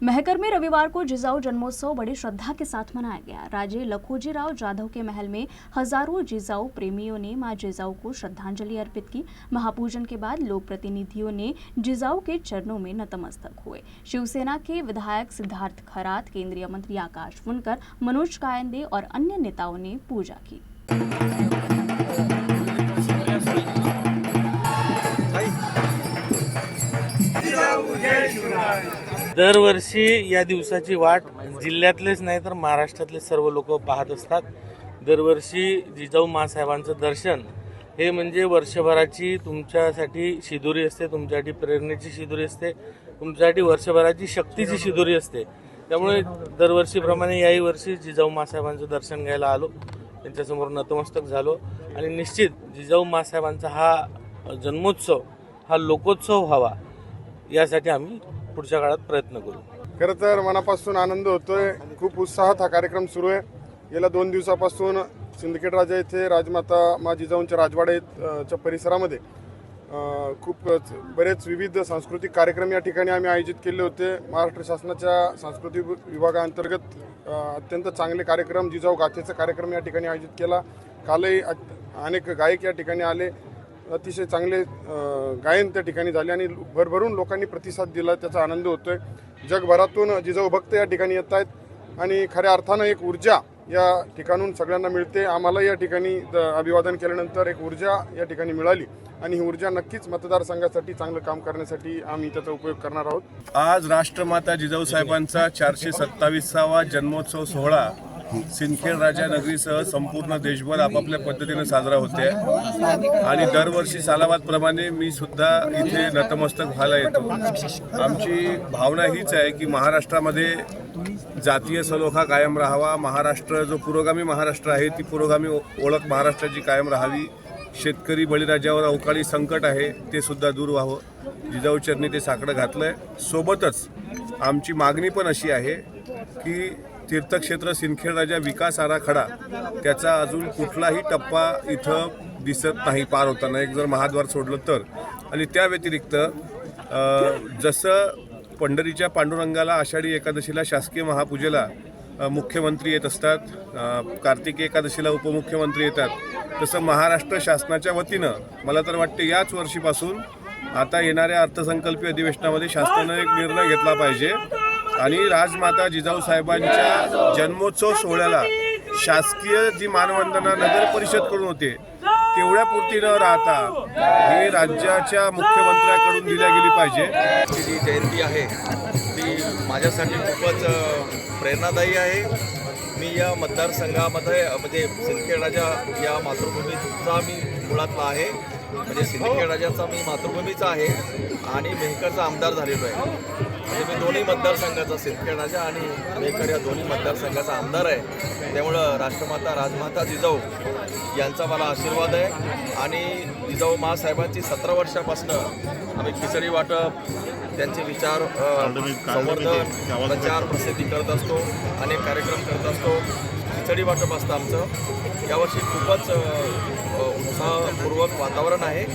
महकर में रविवार को जिजाऊ जन्मोत्सव बड़ी श्रद्धा के साथ मनाया गया। राजे लखोजीराव जाधव के महल में हजारों जिजाऊ प्रेमियों ने मां जिजाऊ को श्रद्धांजलि अर्पित की। महापूजन के बाद लोक प्रतिनिधियों ने जिजाऊ के चरणों में नतमस्तक हुए। शिवसेना के विधायक सिद्धार्थ खरात, केंद्रीय मंत्री आकाश फुनकर, मनोज कायंदे और अन्य नेताओं ने पूजा की। दरवर्षी या दिवसाची वाट जिल्ह्यातलेच नाही तर महाराष्ट्रातले सर्व लोक पाहत असतात। दरवर्षी जिजाऊ माँसाहेबांचं दर्शन हे म्हणजे वर्षभराची तुमच्यासाठी शिदोरी असते, तुमच्यासाठी प्रेरणेची शिदोरी असते, तुमच्यासाठी वर्षभराची शक्तीची शिदोरी असते। त्यामुळे दरवर्षीप्रमाणे याही वर्षी जिजाऊ माँसाहेबांचं दर्शन घ्यायला आलो, त्यांच्यासमोर नतमस्तक झालो आणि निश्चित जिजाऊ माँसाहेबांचा हा जन्मोत्सव हा लोकोत्सव व्हावा यासाठी आम्ही पुढच्या काळात प्रयत्न करू। खरं तर मनापासून आनंद होतोय, खूप उत्साहात हा कार्यक्रम सुरू आहे। गेल्या 2 दिवसापासून सिंदखेड राजा येथे राजमाता माँ जिजाऊंच्या राजवाड्याच्या परिसरामध्ये खूप बरेच विविध सांस्कृतिक कार्यक्रम या ठिकाणी आम्ही आयोजित केले होते। महाराष्ट्र शासनाच्या सांस्कृतिक विभागाअंतर्गत अत्यंत चांगले कार्यक्रम, जिजाऊ गाथेचा कार्यक्रम या ठिकाणी आयोजित केला। कालही अनेक गायक या ठिकाणी आले, अतिशय चांगले गायन त्या ठिकाणी झाले आणि भरभरून लोकांनी प्रतिसाद दिला, त्याचा आनंद होतोय। जगभरातून जिजाऊ भक्त या ठिकाणी येत आहेत आणि खऱ्या अर्थानं एक ऊर्जा या ठिकाणून सगळ्यांना मिळते। आम्हाला या ठिकाणी अभिवादन केल्यानंतर एक ऊर्जा या ठिकाणी मिळाली आणि ही ऊर्जा नक्कीच मतदारसंघासाठी चांगलं काम करण्यासाठी आम्ही त्याचा उपयोग करणार आहोत। आज राष्ट्रमाता जिजाऊ साहेबांचा 427वा जन्मोत्सव सोहळा सिंदखेड राजा नगरीसह संपूर्ण देशभर आपापल्या पद्धतीने साजरा होते आणि दरवर्षी सालाबादप्रमाणे मी सुद्धा इथे नतमस्तक व्हायला येतो। आमची भावना हीच आहे की महाराष्ट्रामध्ये जातीय सलोखा कायम राहावा, महाराष्ट्र जो पुरोगामी महाराष्ट्र आहे ती पुरोगामी ओळख महाराष्ट्राची कायम राहावी। शेतकरी बळीराजावर अवकाळी संकट आहे ते सुद्धा दूर व्हावं, जिजाऊ चरणी ते साकडं घातलंय। सोबतच आमची मागणी पण अशी आहे की तीर्थक्षेत्र सिंदखेड राजा विकास आराखडा त्याचा अजून कुठलाही टप्पा इथं दिसत नाही पार होताना, एक जर महाद्वार सोडलं तर। आणि त्या व्यतिरिक्त जसं पंढरीच्या पांडुरंगाला आषाढी एकादशीला शासकीय महापूजेला मुख्यमंत्री येत असतात, कार्तिकी एकादशीला उपमुख्यमंत्री येतात, तसं महाराष्ट्र शासनाच्या वतीनं मला तर वाटते याच वर्षीपासून आता येणाऱ्या अर्थसंकल्पीय अधिवेशनामध्ये शासनानं एक निर्णय घेतला पाहिजे आणि राजमाता जिजाऊ साहेबांच्या जन्मोत्सव सोहळ्याला शासकीय जी मानवंदना नगर परिषदकडून होते तेवढ्या पुरती न राहता ही राज्याच्या मुख्यमंत्र्याकडून दिल्या गेली पाहिजे। जी जयंती आहे ती माझ्यासाठी खूपच प्रेरणादायी आहे। मी या मतदारसंघामध्ये म्हणजे सिंदखेड राजा या मातृभूमीचा मी मुळातला आहे, म्हणजे सिंदखेड राजाचा मी मातृभूमीचा आहे आणि मेहकरचा आमदार झालेलो आहे। म्हणजे मी दोन्ही मतदारसंघाचा, सिंदखेड राजा आणि मेहकर या दोन्ही मतदारसंघाचा आमदार आहे। त्यामुळं राष्ट्रमाता राजमाता जिजाऊ यांचा मला आशीर्वाद आहे आणि जिजाऊ माँसाहेबांची 17 वर्षापासून आम्ही खिचडी वाटप, त्यांचे विचार संवर्धन, प्रचार प्रसिद्धी करत असतो, अनेक कार्यक्रम करत असतो, खिचडी वाटप असतं आमचं। यावर्षी खूपच उत्साहपूर्वक वातावरण आहे।